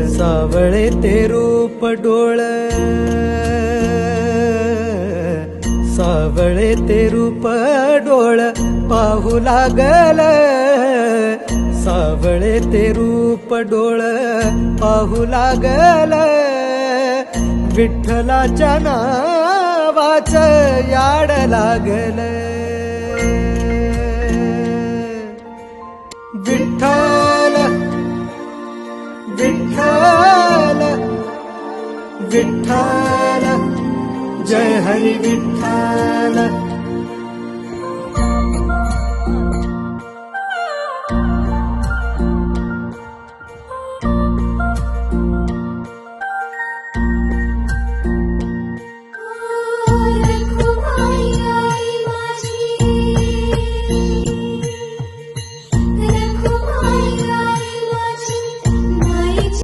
सावळे ते रूप डोळ, सावळे ते रूप डोळ पाहू लागल, सावळे ते रूप डोळ पाहू लागल, विठ्ठलाच्या नावाच याड लागल. विठ्ठल विठ्ठल विठ्ठल, जय हरी विठ्ठल.